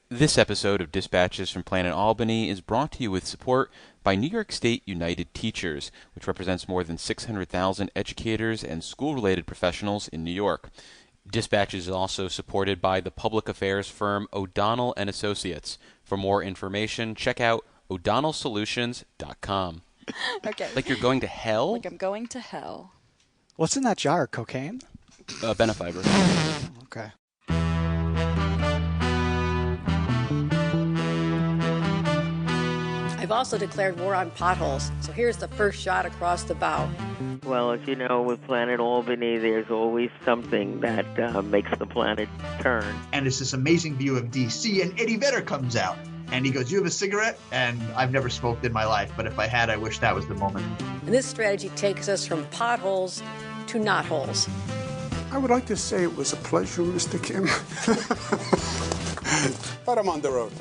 This episode of Dispatches from Planet Albany is brought to you with support by New York State United Teachers, which represents more than 600,000 educators and school-related professionals in New York. Dispatches is also supported by the public affairs firm O'Donnell & Associates. For more information, check out o'donnellsolutions.com. Okay. Like you're going to hell? Like I'm going to hell. What's in that jar? Cocaine? Benefiber. Okay. I've also declared war on potholes, so here's the first shot across the bow. Well, as you know, with Planet Albany, there's always something that makes the planet turn. And it's this amazing view of D.C., and Eddie Vedder comes out. And he goes, "You have a cigarette?" And I've never smoked in my life, but if I had, I wish that was the moment. And this strategy takes us from potholes to knotholes. I would like to say it was a pleasure, Mr. Kim. But I'm on the road.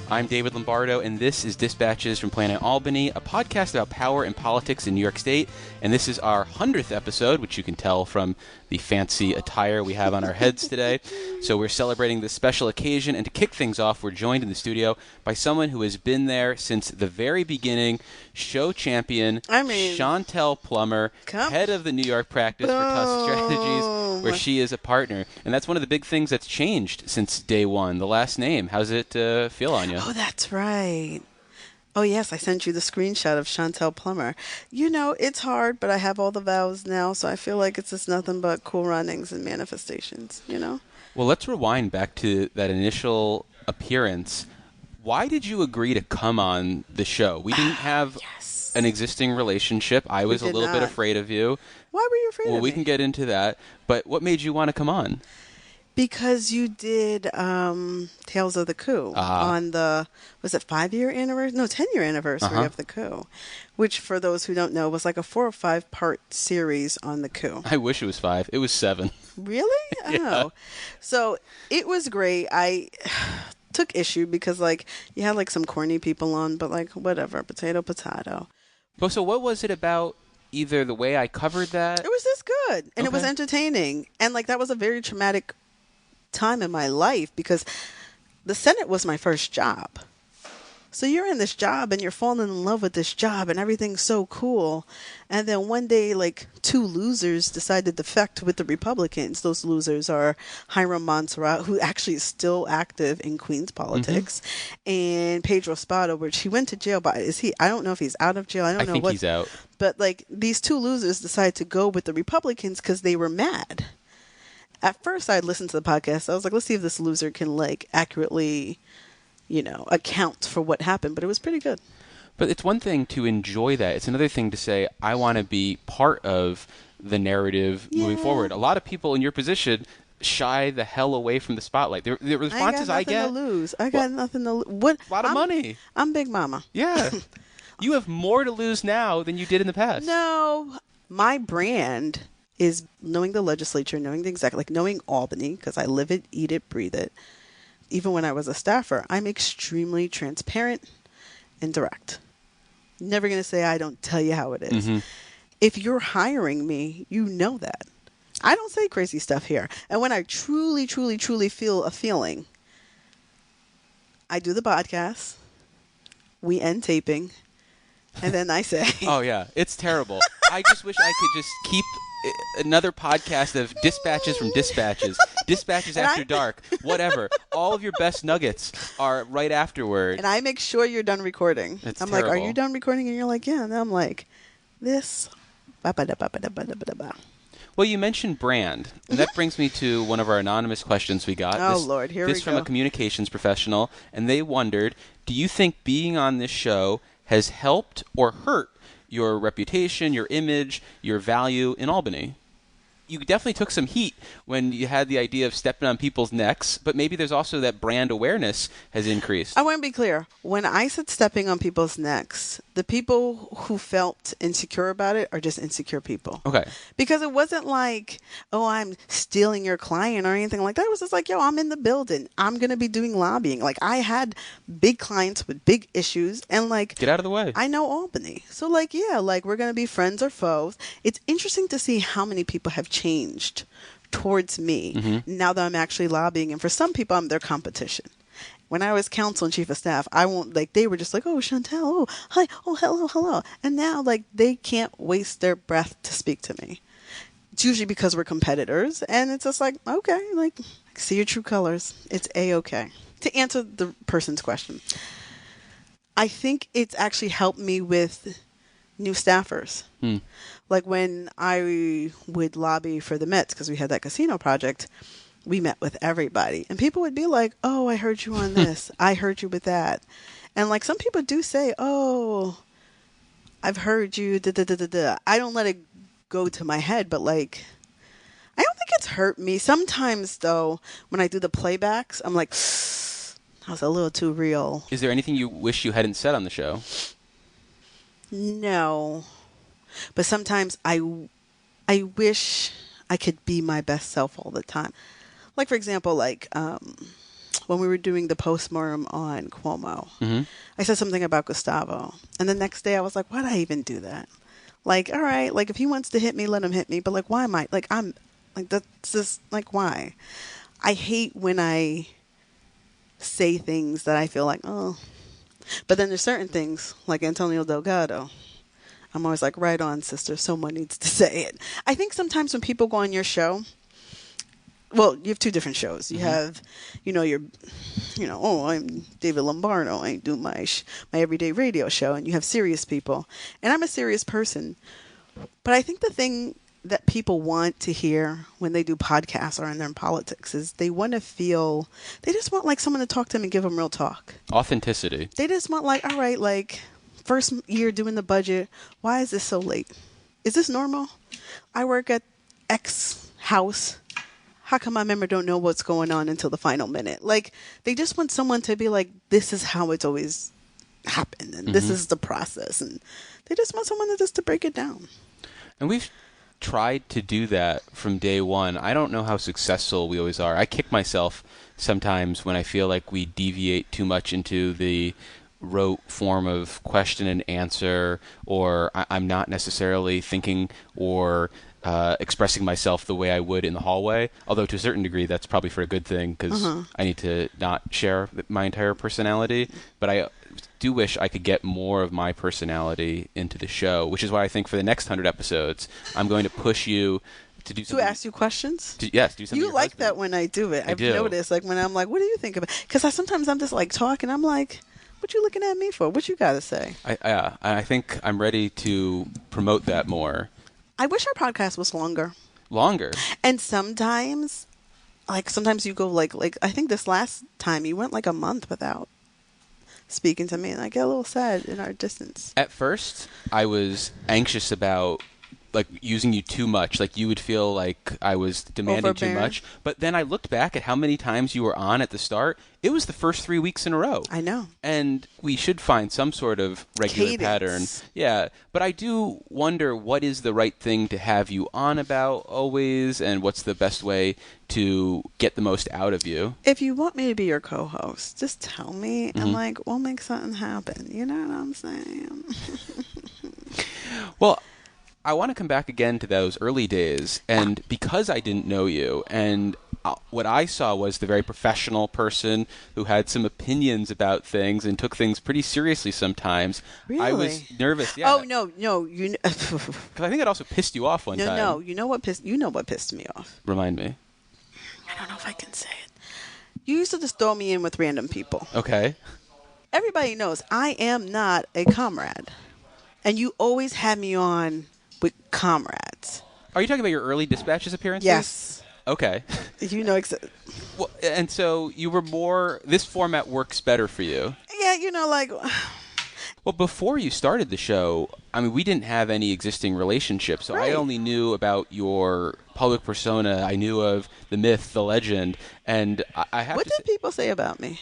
I'm David Lombardo, and this is Dispatches from Planet Albany, a podcast about power and politics in New York State. And this is our 100th episode, which you can tell from the fancy attire we have on our heads today. So we're celebrating this special occasion, and to kick things off, we're joined in the studio by someone who has been there since the very beginning, show champion, Shontell Plummer, head of the New York practice for Tusk Strategies, where she is a partner. And that's one of the big things that's changed since day one, the last name. How's it feel on you? Oh, that's right. Oh, yes, I sent you the screenshot of Shontell Plummer. You know, it's hard, but I have all the vows now, so I feel like it's just nothing but cool runnings and manifestations, you know? Well, let's rewind back to that initial appearance. Why did you agree to come on the show? We didn't have an existing relationship. I was a little bit afraid of you. Why were you afraid of me? Well, we can get into that, but what made you want to come on? Because you did Tales of the Coup on the, was it 5-year anniversary? No, 10-year anniversary of the coup, which for those who don't know was like a 4 or 5 part series on the coup. I wish it was 5. It was 7. Really? Yeah. Oh. So it was great. I took issue because like you had like some corny people on, but like whatever, potato. But so what was it about either the way I covered that? It was just good and it was entertaining. And like that was a very traumatic time in my life because the Senate was my first job. So you're in this job and you're falling in love with this job and everything's so cool. And then one day, like 2 losers decide to defect with the Republicans. Those losers are Hiram Montserrat, who actually is still active in Queens politics, and Pedro Spado, which he went to jail, but I don't know if he's out of jail. I think he's out. But like these 2 losers decided to go with the Republicans because they were mad. At first, I listened to the podcast. I was like, let's see if this loser can like accurately, you know, account for what happened. But it was pretty good. But it's one thing to enjoy that. It's another thing to say, I want to be part of the narrative moving forward. A lot of people in your position shy the hell away from the spotlight. The responses I get. I got nothing to lose. What? A lot of money. I'm Big Mama. Yeah. You have more to lose now than you did in the past. No. My brand is knowing the legislature, knowing the executive, like knowing Albany, because I live it, eat it, breathe it. Even when I was a staffer, I'm extremely transparent and direct. Never going to say I don't tell you how it is. If you're hiring me, you know that. I don't say crazy stuff here. And when I truly, truly, truly feel a feeling, I do the podcast, we end taping, and then I say... Oh, yeah. It's terrible. I just wish I could just keep another podcast of dispatches from dispatches, dispatches after dark, whatever. All of your best nuggets are right afterward. And I make sure you're done recording. It's I'm terrible. like, are you done recording? And you're like, yeah. And I'm like, this. Well, you mentioned brand, and that brings me to one of our anonymous questions we got. Oh, Lord, here we go. This from a communications professional, and they wondered, do you think being on this show has helped or hurt your reputation, your image, your value in Albany? You definitely took some heat when you had the idea of stepping on people's necks, but maybe there's also that brand awareness has increased. I want to be clear. When I said stepping on people's necks, the people who felt insecure about it are just insecure people. Okay. Because it wasn't like, oh, I'm stealing your client or anything like that. It was just like, yo, I'm in the building. I'm going to be doing lobbying. Like, I had big clients with big issues and like... Get out of the way. I know Albany. So like, yeah, like we're going to be friends or foes. It's interesting to see how many people have changed towards me now that I'm actually lobbying. And for some people, I'm their competition. When I was counsel and chief of staff, I won't like, they were just like, oh, Shontell, oh, hi, oh, hello, hello. And now like they can't waste their breath to speak to me. It's usually because we're competitors. And it's just like, okay, like see your true colors. It's A-okay. To answer the person's question, I think it's actually helped me with new staffers. Like when I would lobby for the Mets, because we had that casino project, we met with everybody. And people would be like, oh, I heard you on this. I heard you with that. And like some people do say, oh, I've heard you. Da, da, da, da, da. I don't let it go to my head, but like, I don't think it's hurt me. Sometimes though, when I do the playbacks, I'm like, that was a little too real. Is there anything you wish you hadn't said on the show? No. But sometimes I wish I could be my best self all the time. Like, for example, like when we were doing the postmortem on Cuomo, I said something about Gustavo. And the next day I was like, why'd I even do that? Like, all right, like if he wants to hit me, let him hit me. But like, why am I? Like, I'm like, that's just like, why? I hate when I say things that I feel like, oh. But then there's certain things, like Antonio Delgado. I'm always like, right on, sister. Someone needs to say it. I think sometimes when people go on your show, well, you have two different shows. You have, oh, I'm David Lombardo. I do my everyday radio show. And you have serious people. And I'm a serious person. But I think the thing that people want to hear when they do podcasts or when they're in politics is they want to feel, they just want like someone to talk to them and give them real talk. Authenticity. They just want like, all right, like first year doing the budget. Why is this so late? Is this normal? I work at X house. How come my member don't know what's going on until the final minute? Like, they just want someone to be like, this is how it's always happened, and this is the process. And they just want someone to break it down. And we've tried to do that from day one. I don't know how successful we always are. I kick myself sometimes when I feel like we deviate too much into the rote form of question and answer, or I'm not necessarily thinking or expressing myself the way I would in the hallway, although to a certain degree that's probably for a good thing because I need to not share my entire personality. But I do wish I could get more of my personality into the show, which is why I think for the next 100 episodes I'm going to push you to do something. To ask you questions? Yes, do something. You like that when I do it. I've do. noticed, like when I'm like, what do you think about it? Because sometimes I'm just like talking, I'm like, what you looking at me for? What you got to say? I think I'm ready to promote that more. I wish our podcast was longer. Longer? And sometimes you go like I think this last time you went like a month without speaking to me, and I get a little sad in our distance. At first, I was anxious about like using you too much. Like you would feel like I was demanding too much. But then I looked back at how many times you were on at the start. It was the first 3 weeks in a row. I know. And we should find some sort of regular cadence pattern. Yeah. But I do wonder what is the right thing to have you on about always, and what's the best way to get the most out of you. If you want me to be your co-host, just tell me, and like we'll make something happen. You know what I'm saying? Well, I want to come back again to those early days, and because I didn't know you, and what I saw was the very professional person who had some opinions about things and took things pretty seriously sometimes. Really? I was nervous. Yeah. Oh no, you. Because I think it also pissed you off one time. No, you know what pissed me off. Remind me. I don't know if I can say it. You used to just throw me in with random people. Okay. Everybody knows I am not a comrade, and you always had me on with comrades. Are you talking about your early Dispatches appearances? Yes. Okay. You know Well, and so you were more. This format works better for you. Yeah, like. Well, before you started the show, I mean, we didn't have any existing relationships, so Right. I only knew about your public persona. I knew of the myth, the legend, and I have What to did people say about me?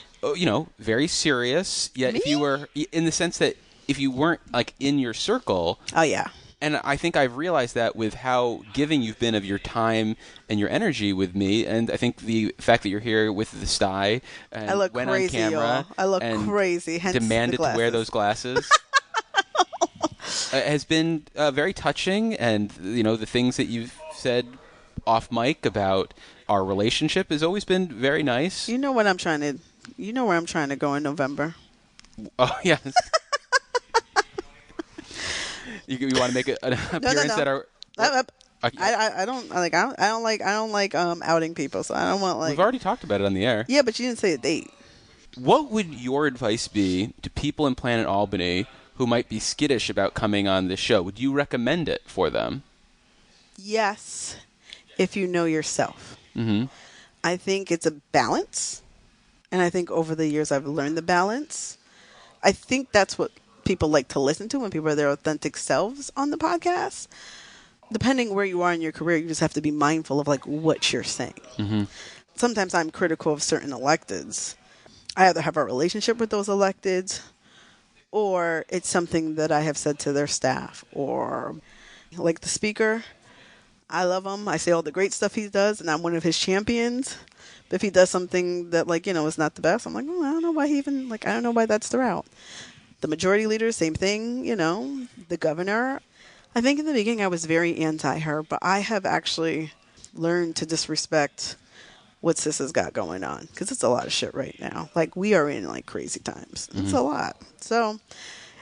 very serious. Yet, if Me? you were in the sense that if you weren't like in your circle. Oh yeah. And I think I've realized that with how giving you've been of your time and your energy with me, and I think the fact that you're here with the sty and I look went crazy, on camera, y'all. I look and crazy. Hence demanded the to wear glasses. those glasses, has been very touching. And the things that you've said off mic about our relationship has always been very nice. You know what I'm trying to. You know where I'm trying to go in November. Oh yes. you want to make an appearance at our? I don't like outing people, so I don't want like. We've already talked about it on the air. Yeah, but you didn't say a date. What would your advice be to people in Planet Albany who might be skittish about coming on this show? Would you recommend it for them? Yes, if you know yourself. Mm-hmm. I think it's a balance, and I think over the years I've learned the balance. I think that's what people like to listen to when people are their authentic selves on the podcast. Depending where you are in your career, you just have to be mindful of like what you're saying. Mm-hmm. Sometimes I'm critical of certain electeds. I either have a relationship with those electeds, or it's something that I have said to their staff, or like the speaker. I love him. I say all the great stuff he does, and I'm one of his champions. But if he does something that, like, you know, is not the best, I'm like, oh, I don't know why he even, like, I don't know why that's the route. The majority leader, same thing, you know, the governor. I think in the beginning I was very anti-her, but I have actually learned to disrespect what sis has got going on, because it's a lot of shit right now. Like, we are in, like, crazy times. Mm-hmm. It's a lot. So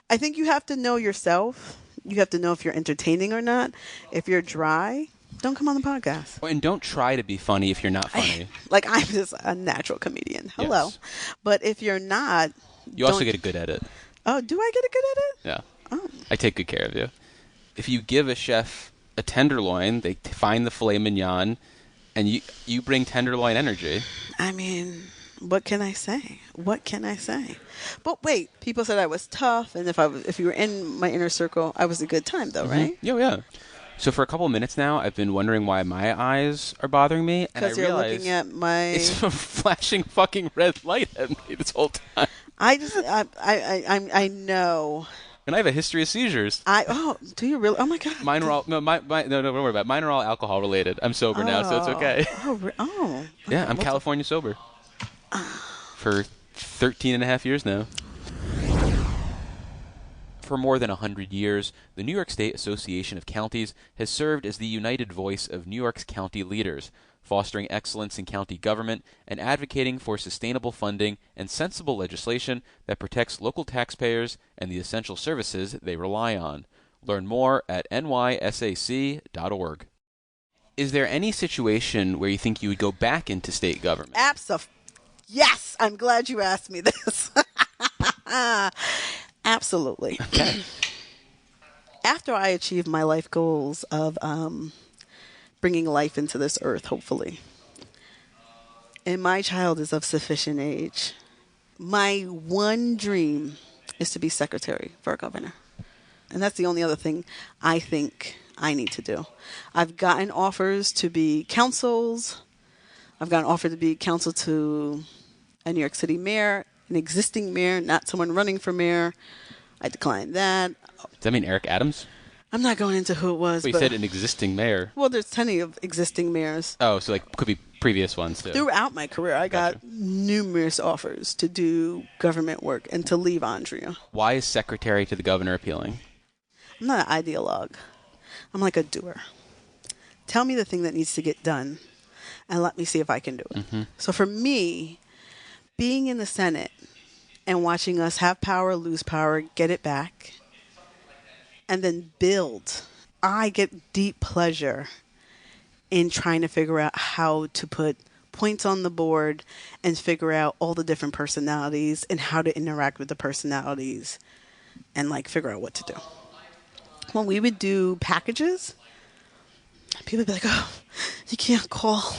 I think you have to know yourself. You have to know if you're entertaining or not. If you're dry, don't come on the podcast. And don't try to be funny if you're not funny. I'm just a natural comedian. Hello. Yes. But if you're not... You also get a good edit. Oh, do I get a good edit? Yeah. Oh. I take good care of you. If you give a chef a tenderloin, they find the filet mignon, and you bring tenderloin energy. I mean, what can I say? What can I say? But wait, people said I was tough, and if you were in my inner circle, I was a good time, though, right? Oh, yeah. So for a couple of minutes now, I've been wondering why my eyes are bothering me, and I Because you're looking at my... It's a flashing fucking red light at me this whole time. I know. And I have a history of seizures. Do you really? Oh my God. Mine are all no, don't worry about it. Mine are all alcohol related. I'm sober now, so it's okay. Yeah, I'm California sober for 13 and a half years now. For more than 100 years, the New York State Association of Counties has served as the united voice of New York's county leaders, fostering excellence in county government and advocating for sustainable funding and sensible legislation that protects local taxpayers and the essential services they rely on. Learn more at nysac.org. Is there any situation where you think you would go back into state government? Yes, I'm glad you asked me this. Absolutely. Okay. After I achieve my life goals of bringing life into this earth, hopefully, and my child is of sufficient age, my one dream is to be secretary for a governor. And that's the only other thing I think I need to do. I've gotten offers to be councils. I've gotten offered to be counsel to a New York City mayor, an existing mayor, not someone running for mayor. I declined that. Does that mean Eric Adams? I'm not going into who it was. Well, you said an existing mayor. Well, there's plenty of existing mayors. Oh, so like could be previous ones too. Throughout my career, I got numerous offers to do government work and to leave Andrea. Why is secretary to the governor appealing? I'm not an ideologue. I'm like a doer. Tell me the thing that needs to get done, and let me see if I can do it. Mm-hmm. So for me, being in the Senate and watching us have power, lose power, get it back, and then build, I get deep pleasure in trying to figure out how to put points on the board and figure out all the different personalities and how to interact with the personalities and like figure out what to do. When we would do packages, people would be like, oh, you can't call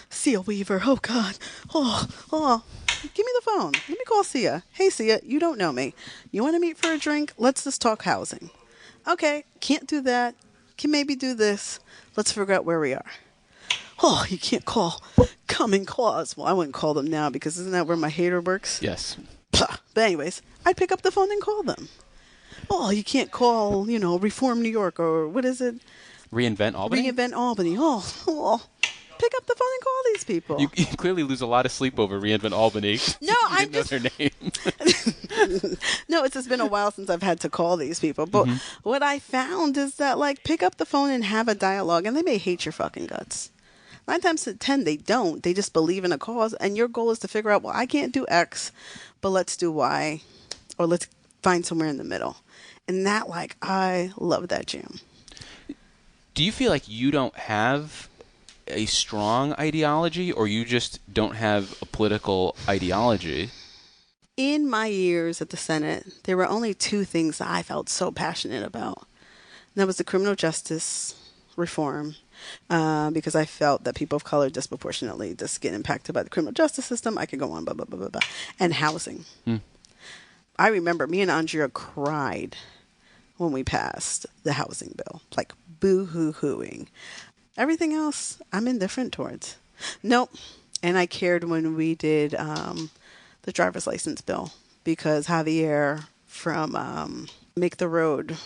Sia Weaver. Oh, God. Oh. Give me the phone. Let me call Sia. Hey, Sia, you don't know me. You want to meet for a drink? Let's just talk housing. Okay, can't do that. Can maybe do this. Let's figure out where we are. Oh, you can't call Common Cause. Well, I wouldn't call them now because isn't that where my hater works? Yes. But anyways, I'd pick up the phone and call them. Oh, you can't call, Reform New York or what is it? Reinvent Albany? Reinvent Albany. Oh. Pick up the phone and call these people. You clearly lose a lot of sleep over Reinvent Albany. No, I didn't know their name. No, it's just been a while since I've had to call these people. But what I found is that, pick up the phone and have a dialogue, and they may hate your fucking guts. 9 times out of 10, they don't. They just believe in a cause. And your goal is to figure out, well, I can't do X, but let's do Y. Or let's find somewhere in the middle. And that, like, I love that jam. Do you feel like you don't have a strong ideology, or you just don't have a political ideology? In my years at the Senate, there were only 2 things that I felt so passionate about. And that was the criminal justice reform, because I felt that people of color disproportionately just get impacted by the criminal justice system. I could go on, blah, blah, blah, blah, blah. And housing. I remember me and Andrea cried when we passed the housing bill, like boo-hoo-hooing. Everything else, I'm indifferent towards. Nope. And I cared when we did the driver's license bill, because Javier from Make the Road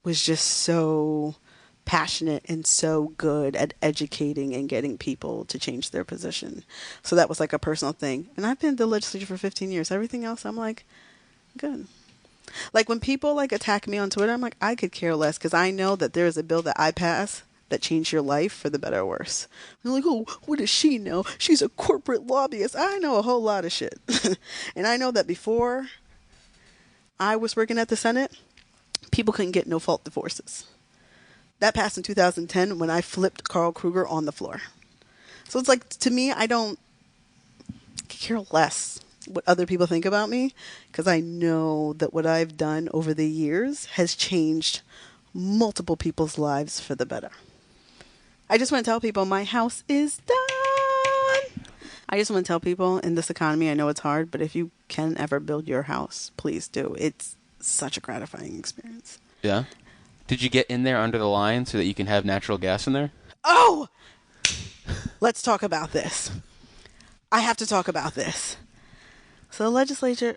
was just so passionate and so good at educating and getting people to change their position. So that was like a personal thing. And I've been in the legislature for 15 years. Everything else, I'm like, good. Like when people like attack me on Twitter, I'm like, I could care less, because I know that there is a bill that I pass that changed your life for the better or worse. I'm like, oh, what does she know? She's a corporate lobbyist. I know a whole lot of shit. And I know that before I was working at the Senate, people couldn't get no-fault divorces. That passed in 2010 when I flipped Carl Kruger on the floor. So it's like, to me, I don't care less what other people think about me, because I know that what I've done over the years has changed multiple people's lives for the better. I just want to tell people my house is done. I just want to tell people, in this economy, I know it's hard, but if you can ever build your house, please do. It's such a gratifying experience. Yeah. Did you get in there under the line so that you can have natural gas in there? Oh! Let's talk about this. I have to talk about this. So the legislature,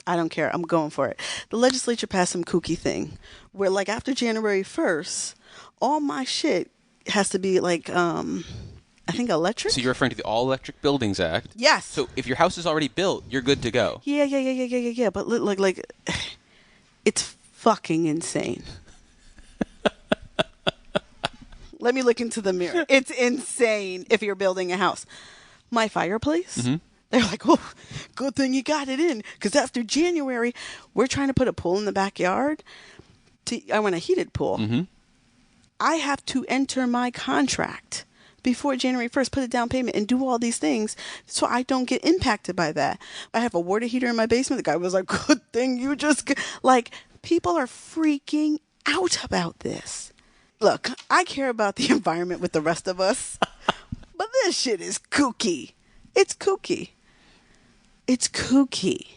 I don't care. I'm going for it. The legislature passed some kooky thing where, like, after January 1st, all my shit has to be, like, I think electric. So you're referring to the All Electric Buildings Act? Yes. So if your house is already built, you're good to go. Yeah. But, like, it's fucking insane. Let me look into the mirror. It's insane if you're building a house. My fireplace? Mm-hmm. They're like, oh, good thing you got it in. Because after January, we're trying to put a pool in the backyard. I want a heated pool. Mm-hmm. I have to enter my contract before January 1st, put a down payment and do all these things so I don't get impacted by that. I have a water heater in my basement. The guy was like, good thing you just... Like, people are freaking out about this. Look, I care about the environment with the rest of us, but this shit is kooky. It's kooky. It's kooky.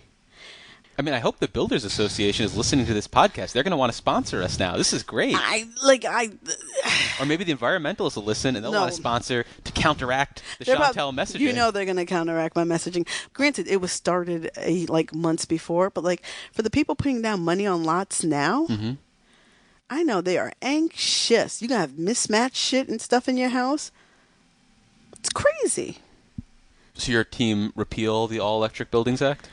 I mean, I hope the Builders Association is listening to this podcast. They're going to want to sponsor us now. This is great. Or maybe the environmentalists will listen and they'll want to sponsor to counteract the Shontell messaging. You know they're going to counteract my messaging. Granted, it was started months before, but like for the people putting down money on lots now, mm-hmm. I know they are anxious. You're going to have mismatched shit and stuff in your house. It's crazy. So your team repeal the All Electric Buildings Act?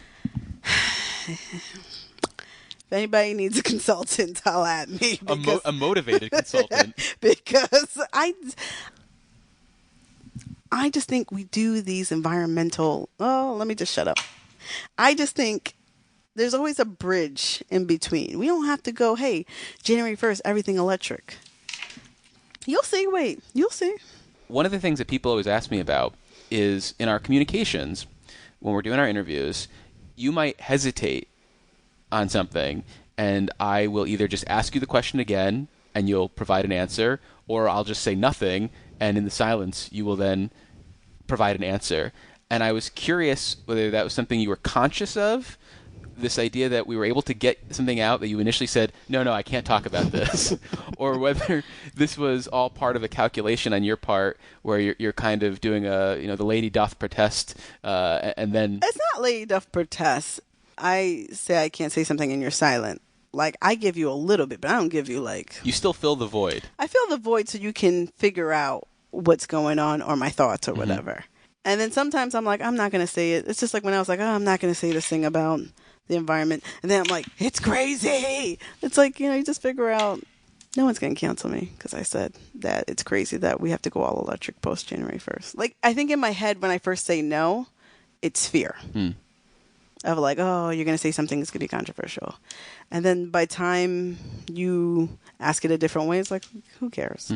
If anybody needs a consultant, holla at me. A motivated consultant. Because I just think we do these environmental... Oh, let me just shut up. I just think there's always a bridge in between. We don't have to go, hey, January 1st, everything electric. You'll see. Wait, you'll see. One of the things that people always ask me about is in our communications, when we're doing our interviews, you might hesitate on something, and I will either just ask you the question again, and you'll provide an answer, or I'll just say nothing, and in the silence, you will then provide an answer. And I was curious whether that was something you were conscious of, this idea that we were able to get something out that you initially said, no, I can't talk about this, or whether this was all part of a calculation on your part where you're kind of doing the lady doth protest, and then... It's not lady doth protest. I say I can't say something and you're silent. Like, I give you a little bit, but I don't give you like... You still fill the void. I fill the void so you can figure out what's going on or my thoughts or mm-hmm. whatever. And then sometimes I'm like, I'm not going to say it. It's just like when I was like, oh, I'm not going to say this thing about... the environment, and then I'm like, it's crazy. It's like, you just figure out No one's going to cancel me because I said that it's crazy that we have to go all electric post January 1st. Like, I think in my head when I first say no, it's fear. Of like, oh, you're going to say something that's going to be controversial. And then by time you ask it a different way, it's like, who cares?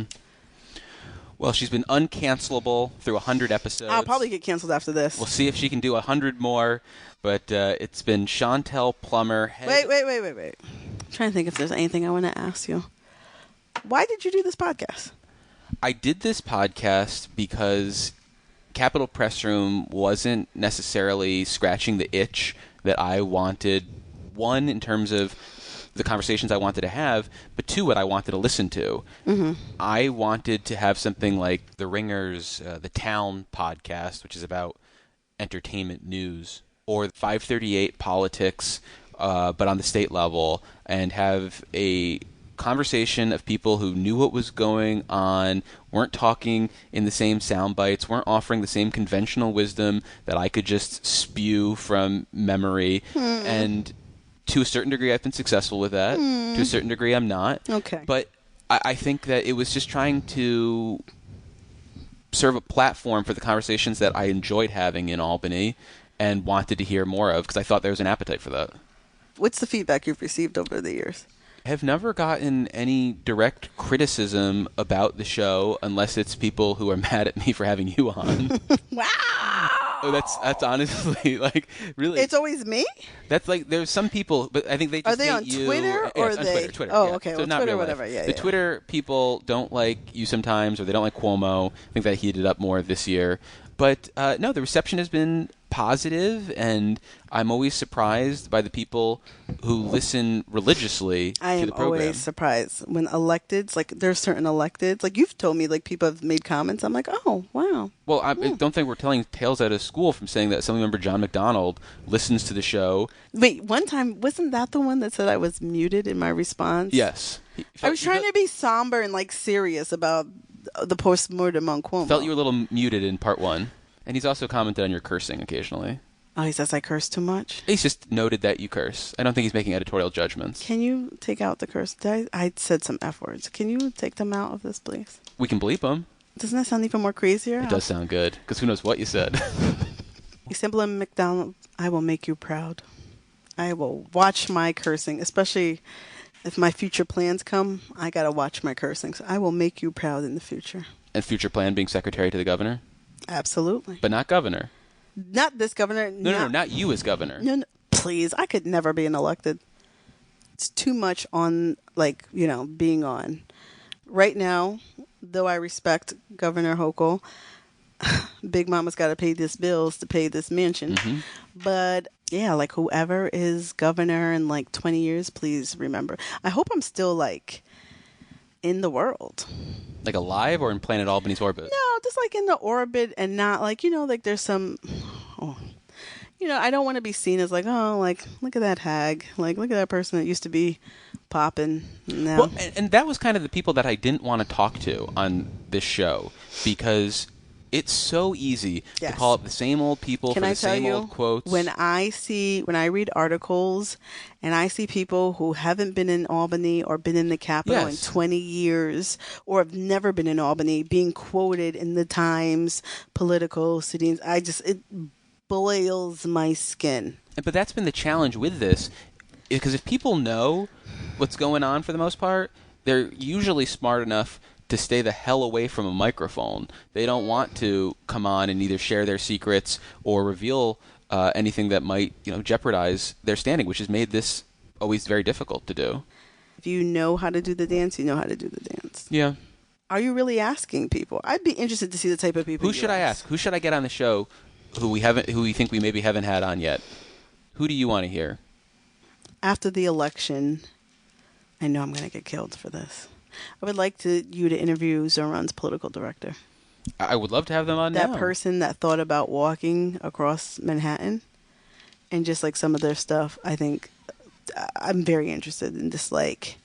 Well, she's been uncancelable through 100 episodes. I'll probably get canceled after this. We'll see if she can do 100 more. But it's been Shontell, Plummer. Wait. I'm trying to think if there's anything I want to ask you. Why did you do this podcast? I did this podcast because Capitol Press Room wasn't necessarily scratching the itch that I wanted, one, in terms of the conversations I wanted to have, but two, what I wanted to listen to. I wanted to have something like The Ringer's The Town podcast, which is about entertainment news, or 538 politics, but on the state level, and have a conversation of people who knew what was going on, weren't talking in the same sound bites, weren't offering the same conventional wisdom that I could just spew from memory. And to a certain degree, I've been successful with that. To a certain degree, I'm not. Okay. But I think that it was just trying to serve a platform for the conversations that I enjoyed having in Albany and wanted to hear more of, because I thought there was an appetite for that. What's the feedback you've received over the years? I have never gotten any direct criticism about the show unless it's people who are mad at me for having you on. Wow! Oh, that's honestly, like, really. It's always me? That's like, there's some people, but I think they just Are they hate on you. Twitter Yeah, or it's on they? Twitter, Oh, yeah. okay. So Well, not Twitter, real life. whatever. Yeah, the yeah. Twitter people don't like you sometimes, or they don't like Cuomo. I think that heated up more this year. But no, the reception has been positive, and I'm always surprised by the people who listen religiously I to am the program. always surprised when electeds, like there's certain electeds, like you've told me, like people have made comments. I'm like, oh wow. Well, I don't think we're telling tales out of school from saying that Assemblymember John McDonald listens to the show. Wait, one time wasn't that the one that said I was muted in my response? Yes. I was trying to be somber and like serious about the post-mortem on Cuomo. Felt you were a little muted in part one. And he's also commented on your cursing occasionally. Oh, he says I curse too much? He's just noted that you curse. I don't think he's making editorial judgments. Can you take out the curse? I said some F words. Can you take them out of this, please? We can bleep them. Doesn't that sound even more crazier? It does sound good, because who knows what you said. Assemblyman McDonald, I will make you proud. I will watch my cursing, especially if my future plans come. I got to watch my cursing. So I will make you proud in the future. And future plan being secretary to the governor? Absolutely. But not governor. Not this governor. No, not you as governor. No, please. I could never be elected. It's too much on, like, being on. Right now, though I respect Governor Hochul, Big Mama's got to pay these bills to pay this mansion. But, yeah, like, whoever is governor in, like, 20 years, please remember. I hope I'm still, like, in the world. Like alive or in Planet Albany's orbit? No, just like in the orbit and not like, like there's some, I don't want to be seen as like, oh, like, look at that hag. Like, look at that person that used to be popping. No. Well, and that was kind of the people that I didn't want to talk to on this show, because it's so easy to call up the same old people for the same old quotes. When I read articles and I see people who haven't been in Albany or been in the Capitol in 20 years or have never been in Albany being quoted in the Times, political sittings, it boils my skin. But that's been the challenge with this, because if people know what's going on for the most part, they're usually smart enough to stay the hell away from a microphone. They don't want to come on and either share their secrets or reveal anything that might, jeopardize their standing, which has made this always very difficult to do. If you know how to do the dance, you know how to do the dance. Yeah. Are you really asking people? I'd be interested to see the type of people. Who should I ask? Who should I get on the show who we think we maybe haven't had on yet? Who do you want to hear? After the election, I know I'm going to get killed for this. I would like you to interview Zoran's political director. I would love to have them on that now. person that thought about walking across Manhattan and just like some of their stuff. I think I'm very interested in just like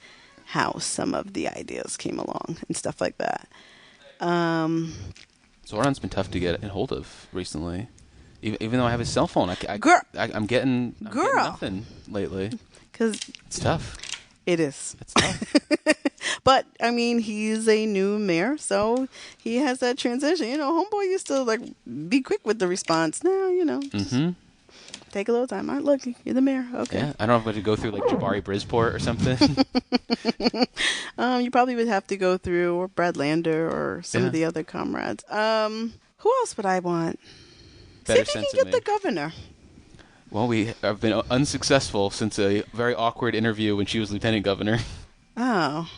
how some of the ideas came along and stuff like that. Zoran's been tough to get a hold of recently. Even though I have his cell phone, I'm getting nothing lately. Because it's tough. It is. It's tough. But I mean, he's a new mayor, so he has that transition. Homeboy used to like be quick with the response. Now, take a little time. All right, look, you're the mayor. Okay. Yeah, I don't know if I'm going to go through like Jabari Bridgeport or something. You probably would have to go through or Brad Lander or some of the other comrades. Who else would I want? Better See if you sense can of get the me. governor. Well, we have been unsuccessful since a very awkward interview when she was lieutenant governor. Oh.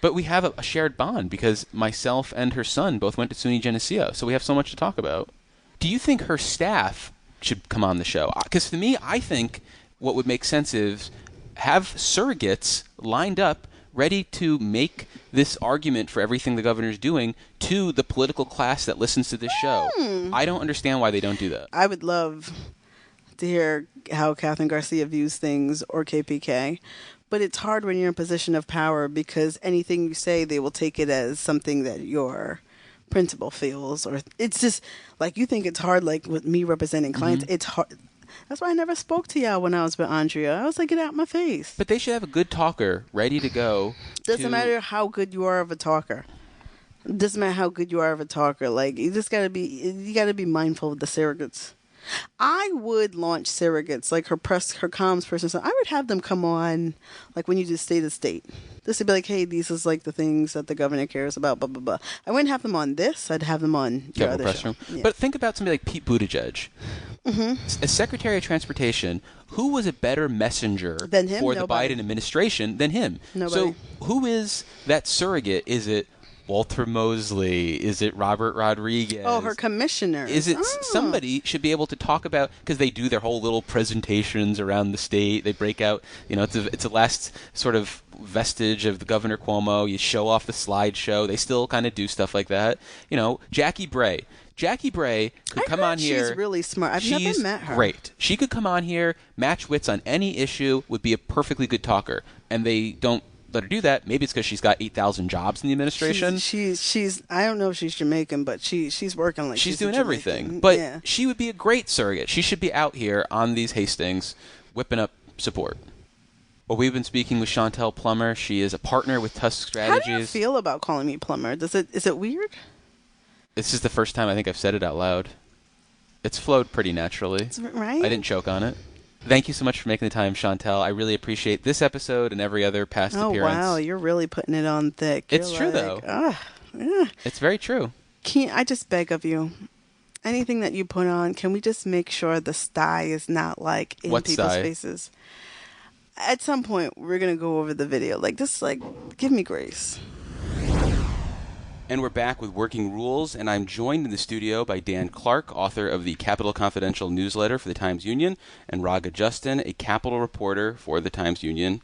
But we have a shared bond because myself and her son both went to SUNY Geneseo, so we have so much to talk about. Do you think her staff should come on the show? Because to me, I think what would make sense is have surrogates lined up ready to make this argument for everything the governor's doing to the political class that listens to this show. I don't understand why they don't do that. I would love to hear how Catherine Garcia views things or KPK. But it's hard when you're in a position of power because anything you say, they will take it as something that your principal feels. Or it's just like you think it's hard, like with me representing clients. It's hard. That's why I never spoke to y'all when I was with Andrea. I was like, get out my face. But they should have a good talker ready to go. Doesn't matter how good you are of a talker. Doesn't matter how good you are of a talker. Like you gotta be mindful of the surrogates. I would launch surrogates like her comms person. So I would have them come on, like when you do state of state. This would be like, hey, these is like the things that the governor cares about. Blah blah blah. I wouldn't have them on this. I'd have them on your other press show. room. Yeah. But think about somebody like Pete Buttigieg. As Secretary of Transportation, who was a better messenger Than him? for the Nobody. Biden administration than him? Nobody. So who is that surrogate? Is it Walter Mosley? Is it Robert Rodriguez? Oh, her commissioner. Is it somebody should be able to talk about, because they do their whole little presentations around the state. They break out, it's a last sort of vestige of the Governor Cuomo. You show off the slideshow. They still kind of do stuff like that. Jackie Bray. Jackie Bray could come on here. She's really smart. I've never met her. Great. She could come on here, match wits on any issue, would be a perfectly good talker. And they don't let her do that. Maybe it's because she's got 8,000 jobs in the administration. She's I don't know if she's Jamaican, but she's working like she's a doing Jamaican. everything. But yeah. she would be a great surrogate. She should be out here on these hastings, whipping up support. Well, we've been speaking with Shontell Plummer. She is a partner with Tusk Strategies. How do you feel about calling me Plummer? Is it weird? This is the first time I think I've said it out loud. It's flowed pretty naturally. Right? I didn't choke on it. Thank you so much for making the time, Shontell. I really appreciate this episode and every other past appearance. Oh, wow. You're really putting it on thick. It's true, though. Yeah. It's very true. I just beg of you, anything that you put on, can we just make sure the sty is not like in What people's sty? faces? At some point, we're going to go over the video. Give me grace. And we're back with Working Rules, and I'm joined in the studio by Dan Clark, author of the Capital Confidential newsletter for the Times-Union, and Raga Justin, a Capital reporter for the Times-Union.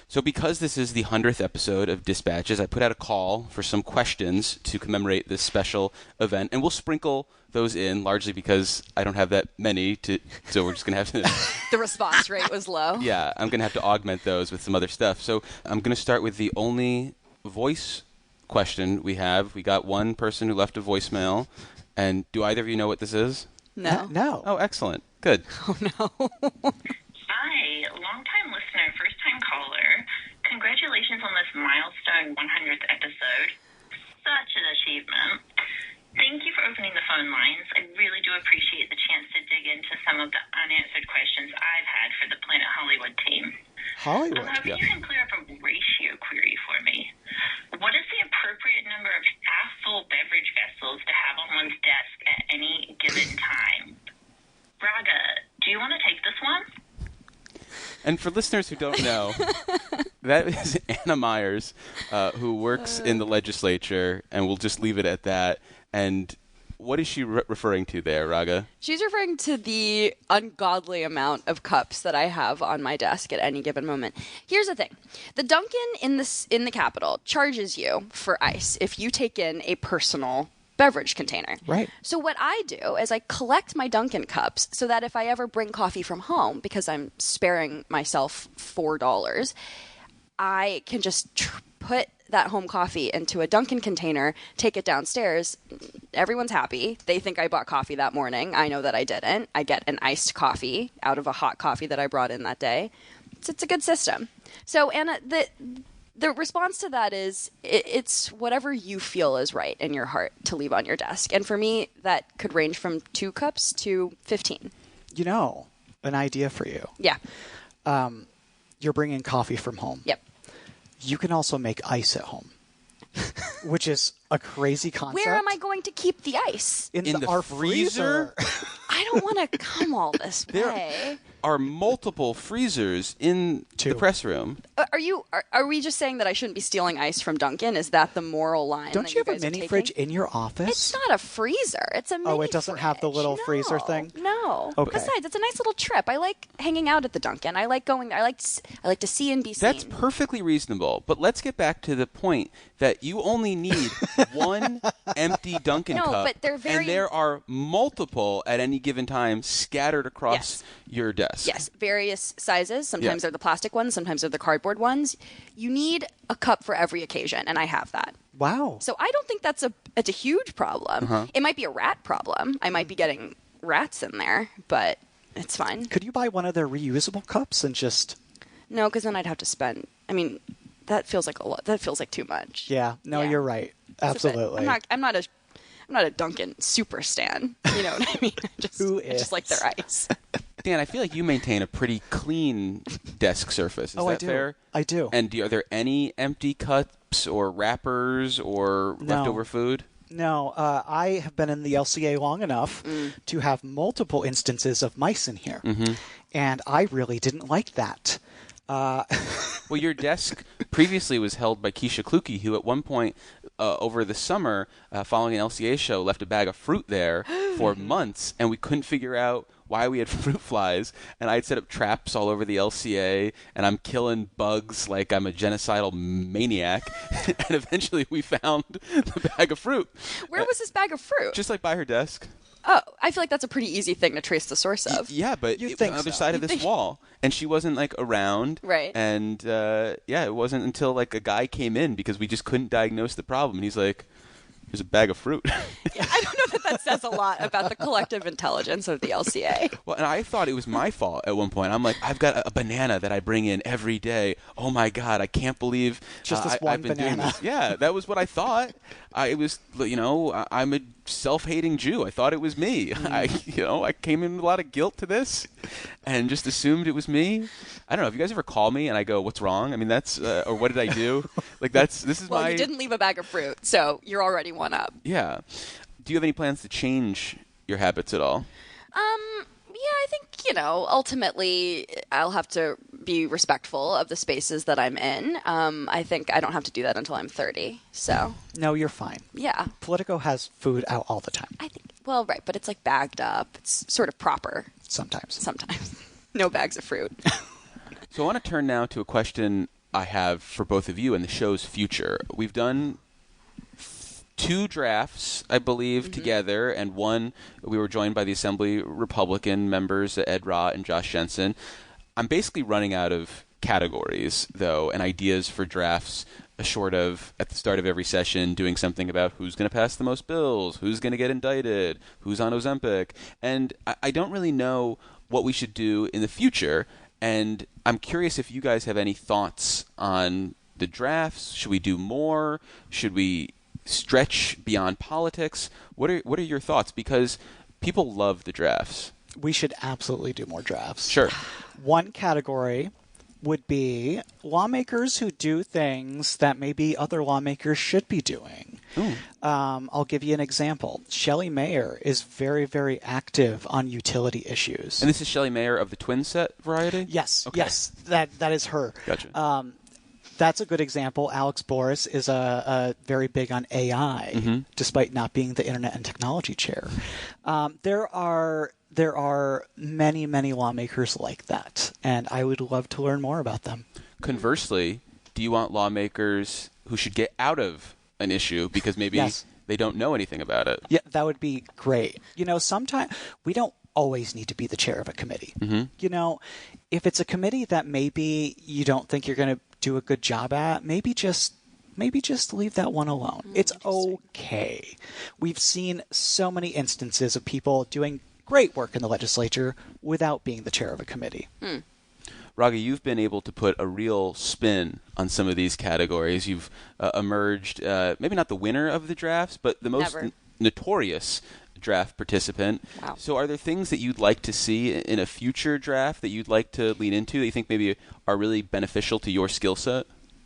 So because this is the 100th episode of Dispatches, I put out a call for some questions to commemorate this special event, and we'll sprinkle those in, largely because I don't have that many, so we're just going to have to... The response rate was low. Yeah, I'm going to have to augment those with some other stuff. So I'm going to start with the only voice question we have. We got one person who left a voicemail, and do either of you know what this is? No. No. Oh, excellent. Good. Oh, no. Hi, long-time listener, first-time caller. Congratulations on this milestone 100th episode. Such an achievement. Thank you for opening the phone lines. I really do appreciate the chance to dig into some of the unanswered questions I've had for the Planet Hollywood team. Hollywood. I'm hoping you can clear up a ratio query for me. What is the appropriate number of half-full beverage vessels to have on one's desk at any given time? Raga, do you want to take this one? And for listeners who don't know, that is Anna Myers, who works in the legislature, and we'll just leave it at that. And what is she referring to there, Raga? She's referring to the ungodly amount of cups that I have on my desk at any given moment. Here's the thing. The Dunkin' in the Capitol charges you for ice if you take in a personal beverage container. Right. So what I do is I collect my Dunkin' cups so that if I ever bring coffee from home, because I'm sparing myself $4, I can just put that home coffee into a Dunkin' container, take it downstairs. Everyone's happy. They think I bought coffee that morning. I know that I didn't. I get an iced coffee out of a hot coffee that I brought in that day. It's a good system. So, Anna, The response to that is it's whatever you feel is right in your heart to leave on your desk. And for me, that could range from 2 cups to 15. You know, an idea for you. Yeah. You're bringing coffee from home. Yep. You can also make ice at home, which is a crazy concept. Where am I going to keep the ice? In our freezer? I don't want to come all this way. Are multiple freezers in the press room. Are we just saying that I shouldn't be stealing ice from Dunkin'? Is that the moral line? Don't that you have a guys are mini taking? fridge in your office? It's not a freezer. It's a mini Oh, it doesn't have the little freezer thing? No. Okay. Besides, it's a nice little trip. I like hanging out at the Dunkin'. I like going there. I like to see and be seen. That's perfectly reasonable. But let's get back to the point that you only need one empty Dunkin' cup. No, but they're very... And there are multiple at any given time scattered across your desk. Yes, various sizes. Sometimes they're the plastic ones. Sometimes they're the cardboard ones. You need a cup for every occasion, and I have that. Wow. So I don't think it's a huge problem. Uh-huh. It might be a rat problem. I might be getting rats in there, but it's fine. Could you buy one of their reusable cups and just... No, because then I'd have to spend... I mean, that feels like a lot. That feels like too much. Yeah. No, Yeah. you're right. Absolutely. I'm not a Dunkin' super stan. You know what I mean? I just like their ice. Dan, I feel like you maintain a pretty clean desk surface. Is that I do. fair? I do. And are there any empty cups or wrappers or leftover food? No, I have been in the LCA long enough to have multiple instances of mice in here. Mm-hmm. And I really didn't like that. Well, your desk previously was held by Keisha Kluke, who at one point over the summer, following an LCA show, left a bag of fruit there for months, and we couldn't figure out why we had fruit flies. And I'd set up traps all over the LCA, and I'm killing bugs like I'm a genocidal maniac. And eventually we found the bag of fruit. Where was this bag of fruit? Just like by her desk. Oh, I feel like that's a pretty easy thing to trace the source of. Yeah, but on the other side of this wall. And she wasn't, like, around. Right. And, it wasn't until, like, a guy came in because we just couldn't diagnose the problem. And he's like, here's a bag of fruit. Yeah, I don't know that says a lot about the collective intelligence of the LCA. Well, and I thought it was my fault at one point. I'm like, I've got a banana that I bring in every day. Oh, my God, I can't believe just this one I've been banana. doing this. Yeah, that was what I thought. I'm a self-hating Jew. I thought it was me. I came in with a lot of guilt to this and just assumed it was me. I don't know. If you guys ever call me and I go, what's wrong? I mean, that's, or what did I do? Well, you didn't leave a bag of fruit, so you're already one up. Yeah. Do you have any plans to change your habits at all? Yeah, I think, ultimately I'll have to be respectful of the spaces that I'm in. I think I don't have to do that until I'm 30, so. No, you're fine. Yeah. Politico has food out all the time. I think, well, right, but it's like bagged up. It's sort of proper. Sometimes. No bags of fruit. So I want to turn now to a question I have for both of you and the show's future. We've done 2 drafts, I believe, together, and one we were joined by the Assembly Republican members, Ed Ra and Josh Jensen. I'm basically running out of categories, though, and ideas for drafts, short of, at the start of every session, doing something about who's going to pass the most bills, who's going to get indicted, who's on Ozempic. And I don't really know what we should do in the future, and I'm curious if you guys have any thoughts on the drafts. Should we do more? Should we stretch beyond politics? What are your thoughts? Because people love the drafts. We should absolutely do more drafts. Sure. One category would be lawmakers who do things that maybe other lawmakers should be doing. I'll give you an example. Shelley Mayer is very, very active on utility issues. And this is Shelley Mayer of the Twin Set variety? Yes. Okay. Yes. That is her. Gotcha. That's a good example. Alex Boris is a very big on AI, despite not being the Internet and Technology chair. There are many, many lawmakers like that, and I would love to learn more about them. Conversely, do you want lawmakers who should get out of an issue because maybe they don't know anything about it? Yeah, that would be great. Sometimes we don't always need to be the chair of a committee. If it's a committee that maybe you don't think you're going to do a good job at, maybe just leave that one alone. It's okay. We've seen so many instances of people doing great work in the legislature without being the chair of a committee. Raga, you've been able to put a real spin on some of these categories. You've emerged, maybe not the winner of the drafts, but the most notorious draft participant. Wow. So are there things that you'd like to see in a future draft that you'd like to lean into that you think maybe are really beneficial to your skill set?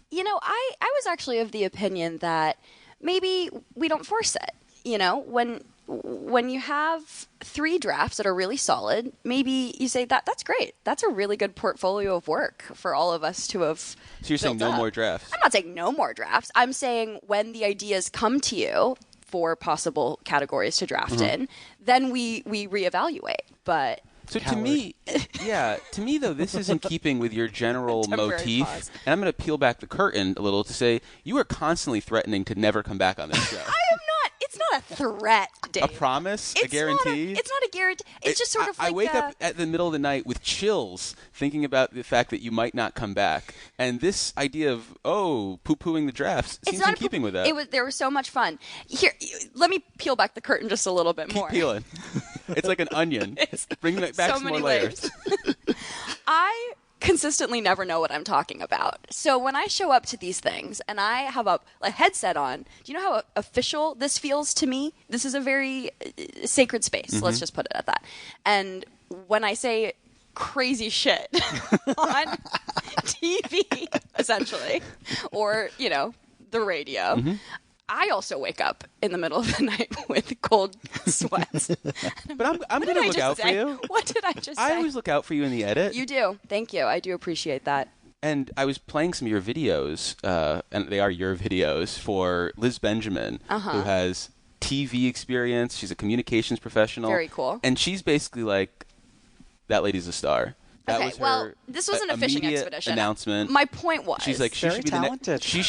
You know, I was actually of the opinion that maybe we don't force it. You know, when you have 3 drafts that are really solid, maybe you say that's great. That's a really good portfolio of work for all of us to have. So you're saying no more drafts? I'm not saying no more drafts. I'm saying when the ideas come to you for possible categories to draft in, then we reevaluate. But so to me though, this is in keeping with your general motif. Pause. And I'm going to peel back the curtain a little to say you are constantly threatening to never come back on this show. I am not. It's not a threat, Dave. A promise? A guarantee? It's not a guarantee. It's just sort of like I wake up at the middle of the night with chills thinking about the fact that you might not come back. And this idea of, poo-pooing the drafts seems in keeping with that. There was so much fun. Here, let me peel back the curtain just a little bit more. Keep peeling. It's like an onion. Bring back so some many more layers. I consistently never know what I'm talking about. So when I show up to these things and I have a headset on, do you know how official this feels to me? This is a very sacred space. Let's just put it at that. And when I say crazy shit on TV, essentially, or, the radio, I also wake up in the middle of the night with cold sweats. But I'm going to look out for you. What did I just say? I always look out for you in the edit. You do. Thank you. I do appreciate that. And I was playing some of your videos, and they are your videos, for Liz Benjamin, who has TV experience. She's a communications professional. Very cool. And she's basically like, that lady's a star. That was her this was an fishing expedition. Announcement. My point was, she's like, she should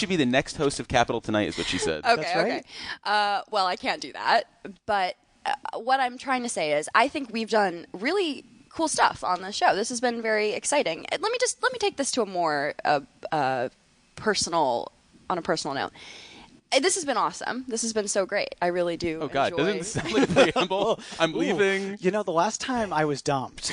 be the next host of Capital Tonight, is what she said. Okay, That's right. Okay. Well, I can't do that. But what I'm trying to say is, I think we've done really cool stuff on the show. This has been very exciting. Let me take this to a more personal note. This has been awesome. This has been so great. I really do. Oh God, enjoy... doesn't this sound like a preamble? I'm leaving. You know, the last time I was dumped.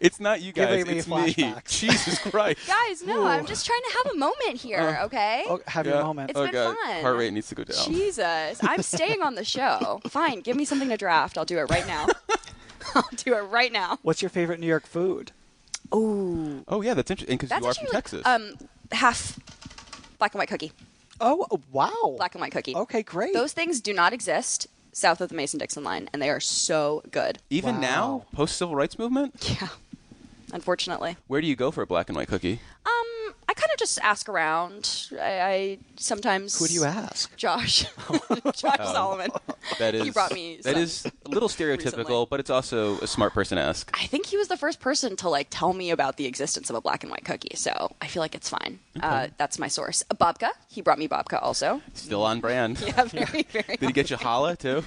It's not you guys. Giving me it's flashbacks. me. Jesus Christ. Guys, no, I'm just trying to have a moment here. Okay. Have your moment. It's been God. fun. Heart rate needs to go down. Jesus, I'm staying on the show. Fine, give me something to draft. I'll do it right now. I'll do it right now. What's your favorite New York food? Oh yeah, that's interesting because you are from Texas. Half black and white cookie. Oh, wow. Black and white cookie. Okay, great. Those things do not exist south of the Mason-Dixon line, and they are so good. Even now, post-civil rights movement? Yeah, unfortunately. Where do you go for a black and white cookie? I kind of just ask around. I sometimes... Who do you ask? Josh. Josh Solomon. That is, he brought me that is a little stereotypical, recently. but it's also a smart person to ask. I think he was the first person to tell me about the existence of a black and white cookie, so I feel like it's fine. Okay. That's my source. Babka. He brought me babka also. Still on brand. Yeah, very, very. Did he get you challah too?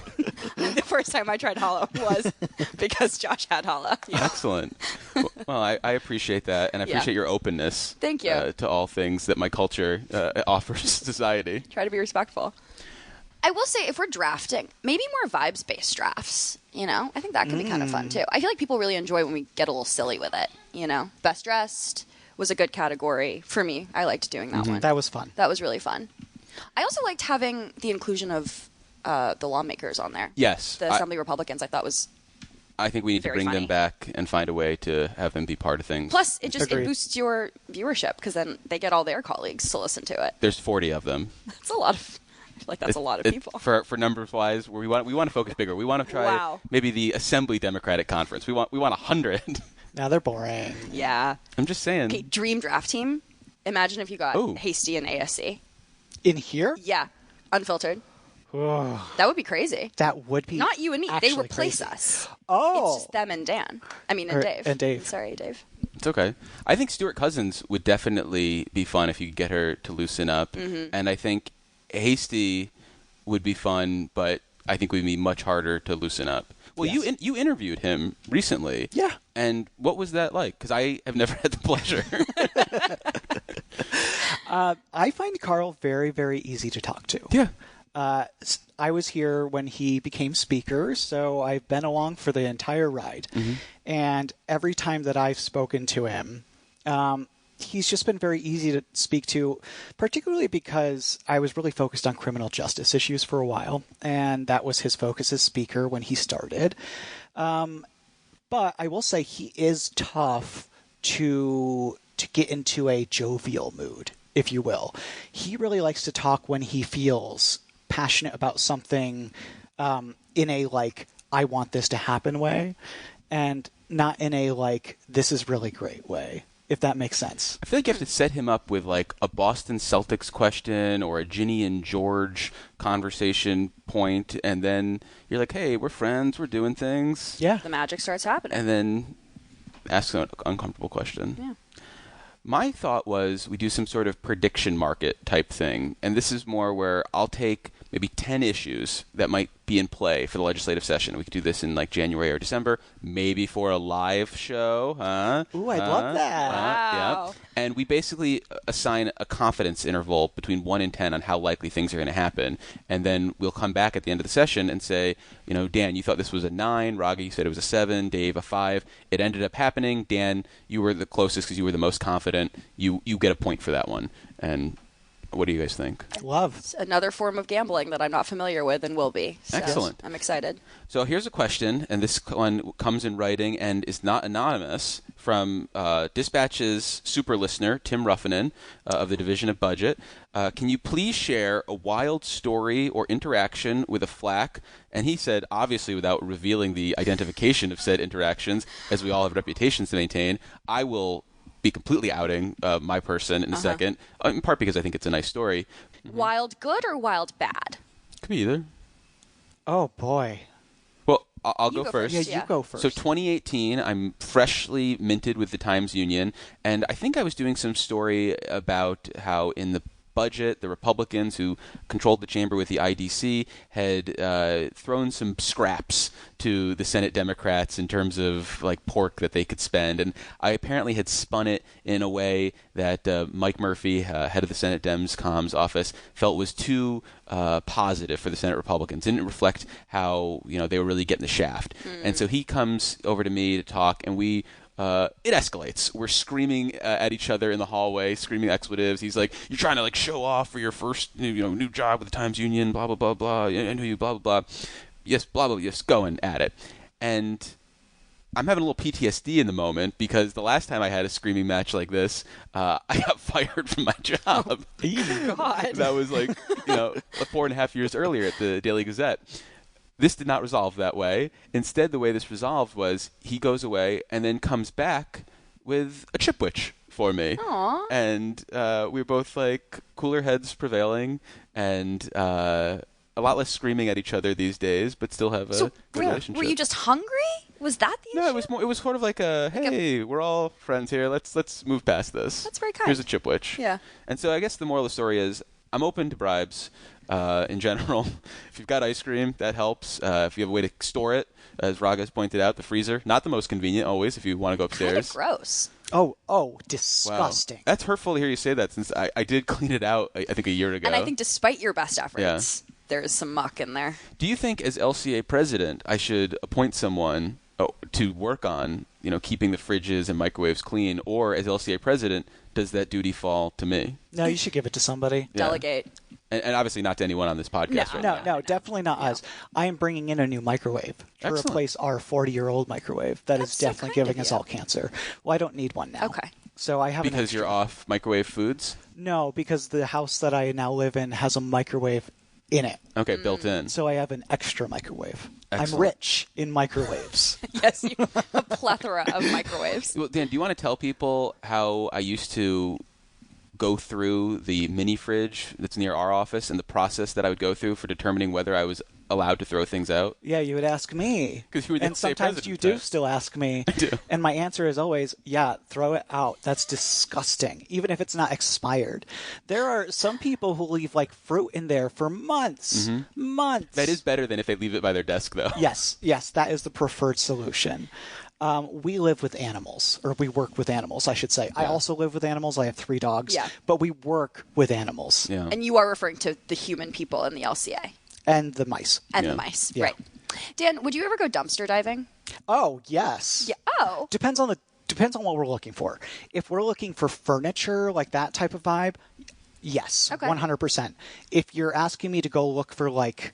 The first time I tried challah was because Josh had challah. Yeah. Excellent. Well, I appreciate that, and I appreciate your openness. Thank you. To all things that my culture offers society. Try to be respectful. I will say, if we're drafting, maybe more vibes-based drafts, I think that can be kind of fun, too. I feel like people really enjoy when we get a little silly with it, Best dressed was a good category for me. I liked doing that one. That was fun. That was really fun. I also liked having the inclusion of the lawmakers on there. Yes. The Assembly Republicans, I thought was I think we need to bring them back and find a way to have them be part of things. Plus, it boosts your viewership, because then they get all their colleagues to listen to it. There's 40 of them. That's a lot of... I feel like that's a lot of people. For numbers wise, we want to focus bigger. We want to try maybe the Assembly Democratic Conference. We want 100. Now they're boring. Yeah. I'm just saying. Okay, dream draft team. Imagine if you got Hasty and ASC. In here? Yeah. Unfiltered. That would be crazy. That would be not you and me. They replace crazy. us. Oh. It's just them and Dan. I mean, and Dave. And Dave. Sorry, Dave. It's okay. I think Stuart Cousins would definitely be fun if you could get her to loosen up. Mm-hmm. And I think Hasty would be fun, but I think would be much harder to loosen up. Well, yes. You interviewed him recently. Yeah. And what was that like? Because I have never had the pleasure. I find Carl very, very easy to talk to. Yeah. I was here when he became speaker, so I've been along for the entire ride. And every time that I've spoken to him, he's just been very easy to speak to, particularly because I was really focused on criminal justice issues for a while, and that was his focus as speaker when he started. But I will say he is tough to get into a jovial mood, if you will. He really likes to talk when he feels passionate about something in a, like, I want this to happen way, and not in a, like, this is really great way, if that makes sense. I feel like you have to set him up with, like, a Boston Celtics question or a Ginny and George conversation point, and then you're like, hey, we're friends, we're doing things. Yeah. The magic starts happening. And then ask an uncomfortable question. Yeah. My thought was we do some sort of prediction market type thing, and this is more where I'll take maybe 10 issues that might be in play for the legislative session. We could do this in like January or December, maybe for a live show. Ooh, I'd love that. Wow. Yeah. And we basically assign a confidence interval between 1 and 10 on how likely things are going to happen. And then we'll come back at the end of the session and say, you know, Dan, you thought this was a 9. Raga, you said it was a 7. Dave, a 5. It ended up happening. Dan, you were the closest because you were the most confident. You get a point for that one. And what do you guys think? Love. It's another form of gambling that I'm not familiar with and will be. So Excellent. I'm excited. So here's a question, and this one comes in writing and is not anonymous, from Dispatch's super listener, Tim Ruffinen, of the Division of Budget. Can you please share a wild story or interaction with a flack? And he said, obviously without revealing the identification of said interactions, as we all have reputations to maintain, I will be completely outing my person in a second, in part because I think it's a nice story. Wild good or wild bad? Could be either. Oh, boy. Well, I'll You go first. Yeah, you go first. So 2018, I'm freshly minted with the Times-Union, and I think I was doing some story about how in the budget, the Republicans who controlled the chamber with the IDC had thrown some scraps to the Senate Democrats in terms of like pork that they could spend, and I apparently had spun it in a way that Mike Murphy, head of the Senate Dems comms office, felt was too positive for the Senate Republicans. Didn't reflect how they were really getting the shaft, and so he comes over to me to talk, and it escalates. We're screaming at each other in the hallway, screaming expletives. He's like, "You're trying to like show off for your first new job with the Times-Union, blah blah blah blah. I know you, blah blah blah. Yes, blah blah. Just going at it." And I'm having a little PTSD in the moment because the last time I had a screaming match like this, I got fired from my job. God. That was like 4.5 years earlier at the Daily Gazette. This did not resolve that way. Instead, the way this resolved was he goes away and then comes back with a chipwich for me. Aww. And we were both like cooler heads prevailing and a lot less screaming at each other these days, but still have a good relationship. Were you just hungry? Was that the issue? No, it was sort of like hey, we're all friends here. Let's move past this. That's very kind. Here's a chipwich. Yeah. And so I guess the moral of the story is I'm open to bribes. In general, if you've got ice cream, that helps. If you have a way to store it, as Raga's pointed out, the freezer, not the most convenient always if you want to go upstairs. Kind of gross. Oh, disgusting. Wow. That's hurtful to hear you say that since I did clean it out, I think, a year ago. And I think despite your best efforts, there is some muck in there. Do you think as LCA president I should appoint someone to work on keeping the fridges and microwaves clean, or as LCA president, does that duty fall to me? No, you should give it to somebody. Yeah. Delegate. And obviously not to anyone on this podcast right now. No, definitely not us. I am bringing in a new microwave to Excellent. replace our 40-year-old microwave. That's so definitely kind giving of us you. all cancer. Well, I don't need one now. Okay. So I have Because you're off microwave foods? No, because the house that I now live in has a microwave in it. Okay, built in. So I have an extra microwave. Excellent. I'm rich in microwaves. Yes, you have a plethora of microwaves. Well, Dan, do you want to tell people how I used to go through the mini fridge that's near our office and the process that I would go through for determining whether I was allowed to throw things out? Yeah, you would ask me. 'Cause you were the and LCA sometimes president you at the do time. still ask me. I do. And my answer is always, yeah, throw it out. That's disgusting, even if it's not expired. There are some people who leave like fruit in there for months. Months. That is better than if they leave it by their desk, though. Yes, that is the preferred solution. We live with animals, or we work with animals, I should say. I also live with animals. I have 3 dogs. Yeah. But we work with animals. Yeah. And you are referring to the human people in the LCA. And the mice. And Yeah. the mice, Yeah. right. Dan, would you ever go dumpster diving? Oh, yes. Yeah. Oh. Depends on what we're looking for. If we're looking for furniture, like that type of vibe, yes, Okay. 100%. If you're asking me to go look for like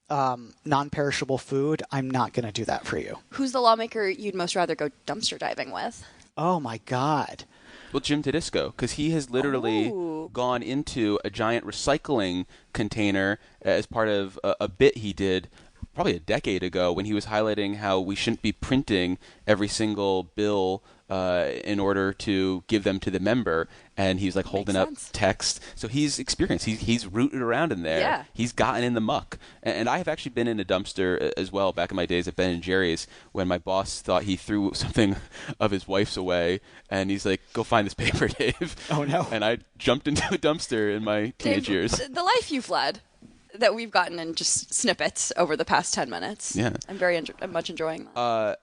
non-perishable food, I'm not going to do that for you. Who's the lawmaker you'd most rather go dumpster diving with? Oh my God. Well, Jim Tedisco, because he has literally gone into a giant recycling container as part of a bit he did probably a decade ago when he was highlighting how we shouldn't be printing every single bill in order to give them to the member. And he's like holding up text. So he's experienced. He's rooted around in there. Yeah. He's gotten in the muck. And I have actually been in a dumpster as well back in my days at Ben & Jerry's when my boss thought he threw something of his wife's away. And he's like, go find this paper, Dave. Oh, no. And I jumped into a dumpster in my teenage Dave, years. The life you've led that we've gotten in just snippets over the past 10 minutes. Yeah. I'm much enjoying that.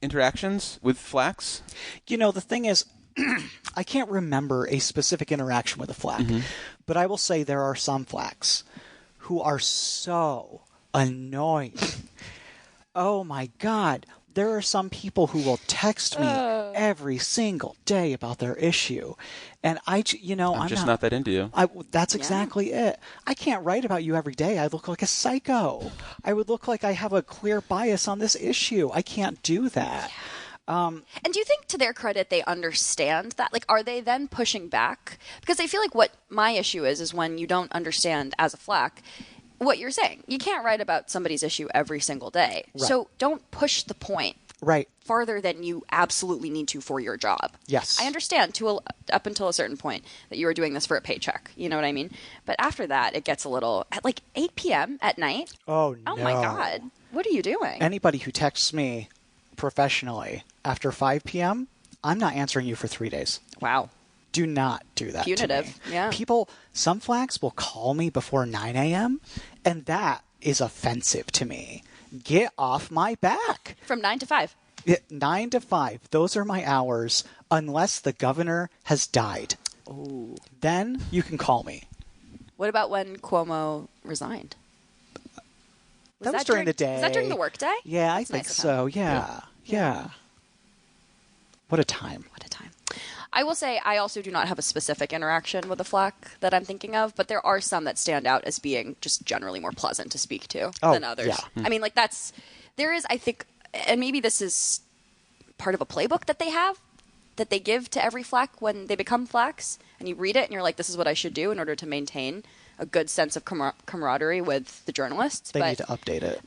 Interactions with Flax? You know, the thing is, I can't remember a specific interaction with a flack, but I will say there are some flacks who are so annoying. Oh my God. There are some people who will text me every single day about their issue. And I'm just not that into you. That's exactly it. I can't write about you every day. I look like a psycho. I would look like I have a clear bias on this issue. I can't do that. And do you think, to their credit, they understand that? Like, are they then pushing back? Because I feel like what my issue is when you don't understand as a flack what you're saying. You can't write about somebody's issue every single day. Right. So don't push the point Right. farther than you absolutely need to for your job. Yes. I understand up until a certain point that you are doing this for a paycheck. You know what I mean? But after that, it gets a little, at like 8 p.m. at night. Oh, no. Oh, my God. What are you doing? Anybody who texts me professionally after 5 p.m., I'm not answering you for 3 days. Wow. Do not do that. Punitive, to me. yeah. Some flacks will call me before 9 a.m., and that is offensive to me. Get off my back. From 9 to 5. 9 to 5. Those are my hours, unless the governor has died. Oh. Then you can call me. What about when Cuomo resigned? That was during the day. Was that during the workday? Yeah, I That's think nice of so. him. Yeah. What a time. What a time. I will say I also do not have a specific interaction with a flack that I'm thinking of, but there are some that stand out as being just generally more pleasant to speak to than others. Yeah. I mean, like there is, I think, and maybe this is part of a playbook that they have, that they give to every flack when they become flacks, and you read it and you're like, this is what I should do in order to maintain a good sense of camaraderie with the journalists. They need to update it.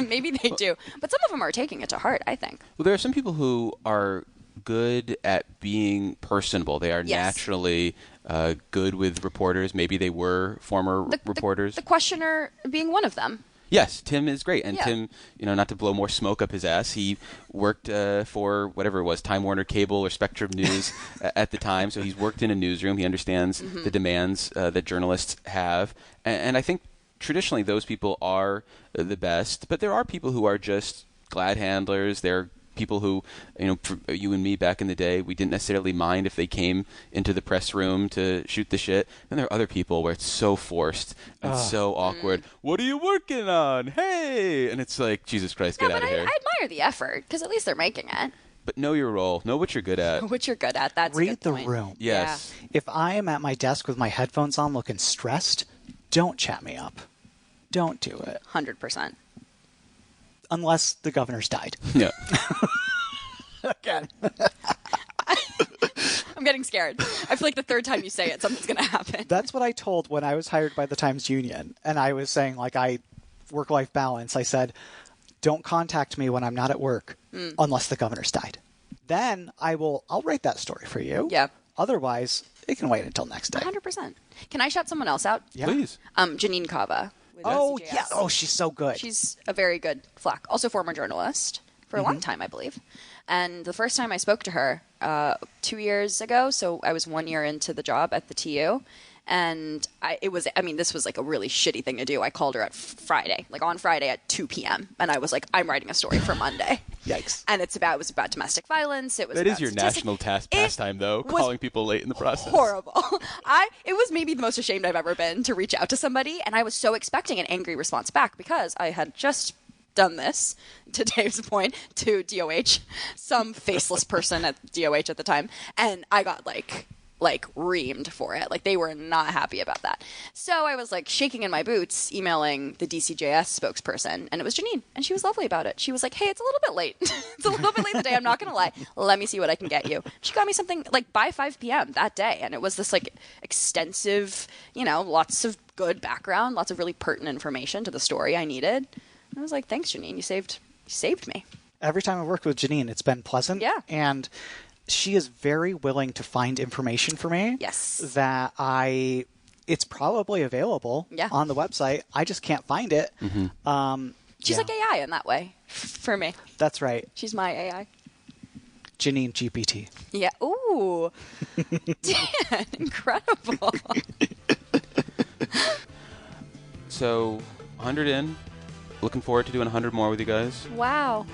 Maybe they do. But some of them are taking it to heart, I think. Well, there are some people who are good at being personable. They are naturally good with reporters. Maybe they were former reporters. The questioner being one of them. Yes, Tim is great. And Yeah. Tim, not to blow more smoke up his ass, he worked for whatever it was, Time Warner Cable or Spectrum News at the time. So he's worked in a newsroom. He understands the demands that journalists have. And I think traditionally those people are the best. But there are people who are just glad handlers. They're people who, for you and me back in the day, we didn't necessarily mind if they came into the press room to shoot the shit. Then there are other people where it's so forced and so awkward. What are you working on? Hey! And it's like, Jesus Christ, get out of here. I admire the effort, because at least they're making it. But know your role. Know what you're good at. What you're good at, that's a Read good the point. room. Yes. If I am at my desk with my headphones on looking stressed, don't chat me up. Don't do it. 100%. Unless the governor's died. Yeah. Again. I'm getting scared. I feel like the third time you say it, something's going to happen. That's what I told when I was hired by the Times Union. And I was saying, I work-life balance. I said, don't contact me when I'm not at work unless the governor's died. Then I'll write that story for you. Yeah. Otherwise, it can wait until next day. 100%. Can I shout someone else out? Yeah. Please. Janine Cava. with Oh, CJS. yeah. Oh, she's so good. She's a very good flack. Also former journalist for a long time, I believe. And the first time I spoke to her 2 years ago, so I was 1 year into the job at the TU, And this was like a really shitty thing to do. I called her at Friday, like on Friday at 2 p.m. And I was like, I'm writing a story for Monday. Yikes. And it was about domestic violence. It was That about is your national pastime, though, was calling people late in the process. horrible. It was maybe the most ashamed I've ever been to reach out to somebody. And I was so expecting an angry response back because I had just done this, to Dave's point, to DOH, some faceless person at DOH at the time. And I got like reamed for it. Like, they were not happy about that. So I was like shaking in my boots, emailing the DCJS spokesperson, and it was Janine, and she was lovely about it. She was like, hey, it's a little bit late. It's a little bit late today. I'm not going to lie. Let me see what I can get you. She got me something like by 5 p.m. that day, and it was this like extensive, lots of good background, lots of really pertinent information to the story I needed. And I was like, thanks, Janine. You saved me. Every time I work with Janine, it's been pleasant. Yeah. And she is very willing to find information for me. Yes. That it's probably available on the website. I just can't find it. Mm-hmm. She's like AI in that way for me. That's right. She's my AI. Janine GPT. Yeah. Ooh. Dan, incredible. So, 100 in. Looking forward to doing 100 more with you guys. Wow.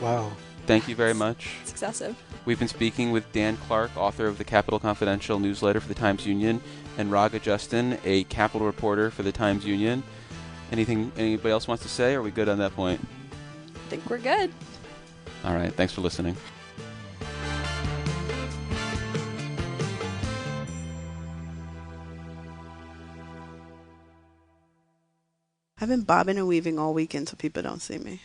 Thank you very much. It's excessive. We've been speaking with Dan Clark, author of the Capital Confidential newsletter for the Times-Union, and Raga Justin, a Capital reporter for the Times-Union. Anything anybody else wants to say, or are we good on that point? I think we're good. All right. Thanks for listening. I've been bobbing and weaving all weekend so people don't see me.